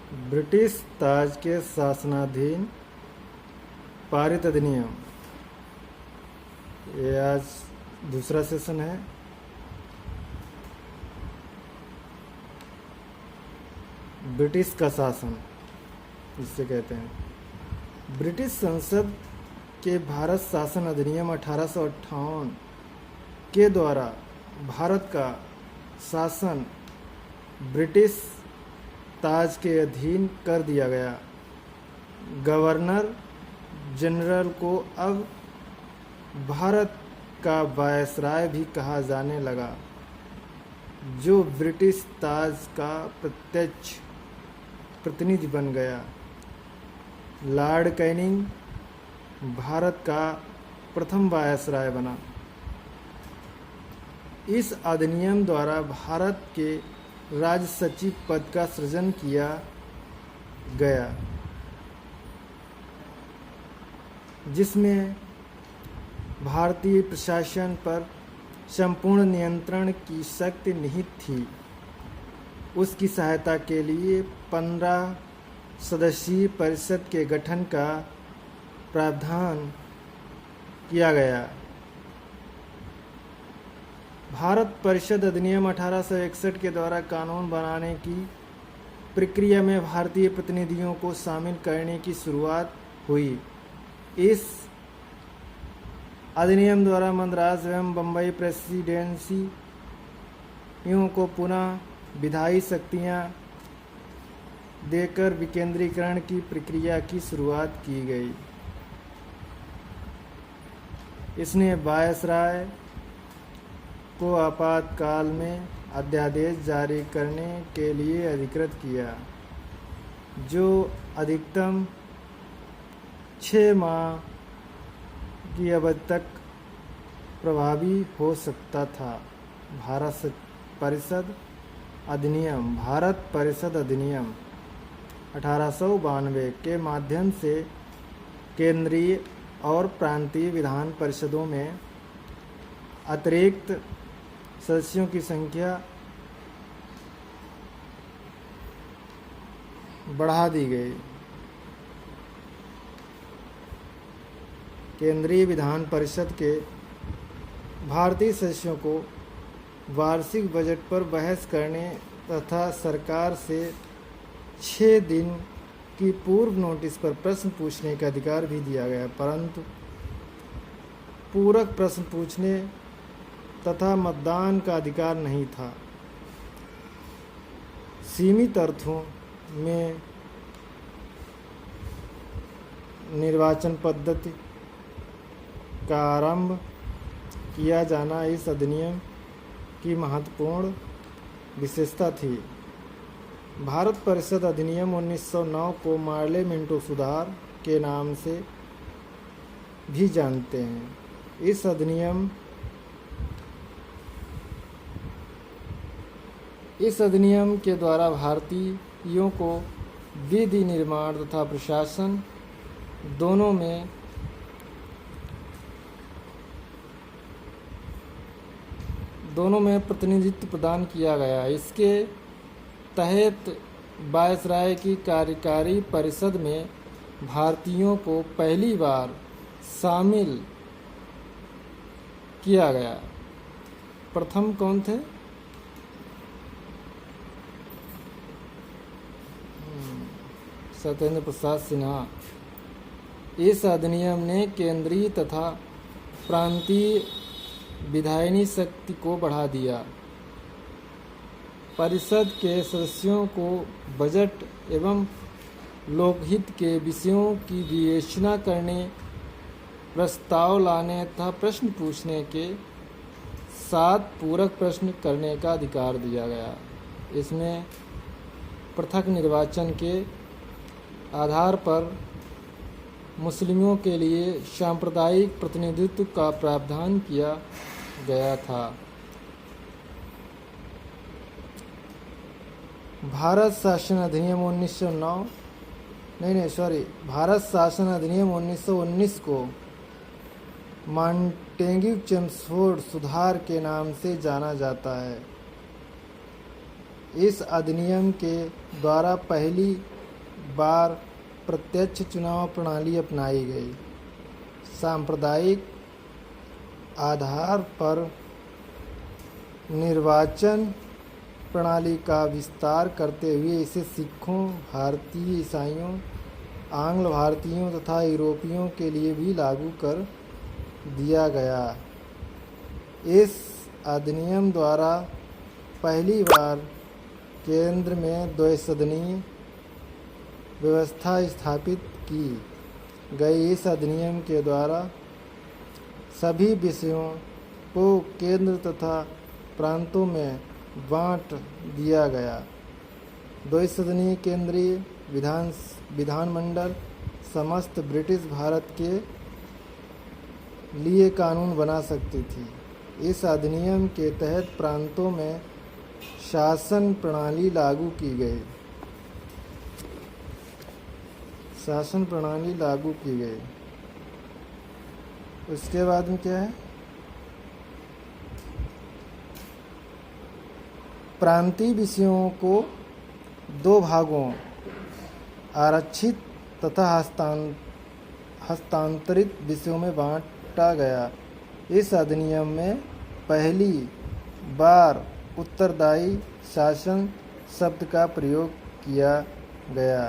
British ताज के शासनाधीन पारित अधिनियम। ये आज दूसरा सेशन है। ब्रिटिश का शासन जिसे कहते हैं। ब्रिटिश संसद के भारत शासन अधिनियम 1858 के द्वारा भारत का शासन ब्रिटिश ताज के अधीन कर दिया गया। गवर्नर जनरल को अब भारत का वायसराय भी कहा जाने लगा, जो ब्रिटिश ताज का प्रत्यक्ष प्रतिनिधि बन गया। लॉर्ड कैनिंग भारत का प्रथम वायसराय बना। इस अधिनियम द्वारा भारत के राज सचिव पद का सृजन किया गया, जिसमें भारतीय प्रशासन पर संपूर्ण नियंत्रण की शक्ति निहित थी। उसकी सहायता के लिए 15 सदस्यीय परिषद के गठन का प्रावधान किया गया। भारत परिषद अधिनियम 1861 के द्वारा कानून बनाने की प्रक्रिया में भारतीय प्रतिनिधियों को शामिल करने की शुरुआत हुई। इस अधिनियम द्वारा मद्रास एवं बम्बई प्रेसिडेंसियों को पुनः विधायी शक्तियां देकर विकेंद्रीकरण की प्रक्रिया की शुरुआत की गई। इसने वायसराय को आपातकाल में अध्यादेश जारी करने के लिए अधिकृत किया, जो अधिकतम 6 माह की अवधि तक प्रभावी हो सकता था। भारत परिषद अधिनियम 1892 के माध्यम से केंद्रीय और प्रांतीय विधान परिषदों में अतिरिक्त सदस्यों की संख्या बढ़ा दी गई। केंद्रीय विधान परिषद के भारतीय सदस्यों को वार्षिक बजट पर बहस करने तथा सरकार से 6 दिन की पूर्व नोटिस पर प्रश्न पूछने का अधिकार भी दिया गया, परंतु पूरक प्रश्न पूछने तथा मतदान का अधिकार नहीं था। सीमित अर्थों में निर्वाचन पद्धति का आरंभ किया जाना इस अधिनियम की महत्वपूर्ण विशेषता थी। भारत परिषद अधिनियम 1909 को मार्ले मिंटो सुधार के नाम से भी जानते हैं। इस अधिनियम के द्वारा भारतीयों को विधि निर्माण तथा प्रशासन दोनों में प्रतिनिधित्व प्रदान किया गया। इसके तहत वायसराय की कार्यकारी परिषद में भारतीयों को पहली बार शामिल किया गया। प्रथम कौन थे? सत्येंद्र प्रसाद सिन्हा। इस अधिनियम ने केंद्रीय तथा प्रांतीय विधायनी शक्ति को बढ़ा दिया। परिषद के सदस्यों को बजट एवं लोकहित के विषयों की विवेचना करने, प्रस्ताव लाने तथा प्रश्न पूछने के साथ पूरक प्रश्न करने का अधिकार दिया गया। इसमें पृथक निर्वाचन के आधार पर मुस्लिमों के लिए सांप्रदायिक प्रतिनिधित्व का प्रावधान किया गया था। भारत शासन अधिनियम 1919 को मॉन्टेग्यू चेम्सफोर्ड सुधार के नाम से जाना जाता है। इस अधिनियम के द्वारा पहली बार प्रत्यक्ष चुनाव प्रणाली अपनाई गई। सांप्रदायिक आधार पर निर्वाचन प्रणाली का विस्तार करते हुए इसे सिखों, भारतीय ईसाइयों, आंग्ल भारतीयों तथा यूरोपियों के लिए भी लागू कर दिया गया। इस अधिनियम द्वारा पहली बार केंद्र में द्विसदनीय व्यवस्था स्थापित की गई। इस अधिनियम के द्वारा सभी विषयों को केंद्र तथा प्रांतों में बांट दिया गया। द्विसदनीय केंद्रीय विधानमंडल समस्त ब्रिटिश भारत के लिए कानून बना सकती थी। इस अधिनियम के तहत प्रांतों में शासन प्रणाली लागू की गई। उसके बाद में क्या है? प्रांतीय विषयों को दो भागों आरक्षित तथा हस्तांतरित विषयों में बांटा गया। इस अधिनियम में पहली बार उत्तरदायी शासन शब्द का प्रयोग किया गया।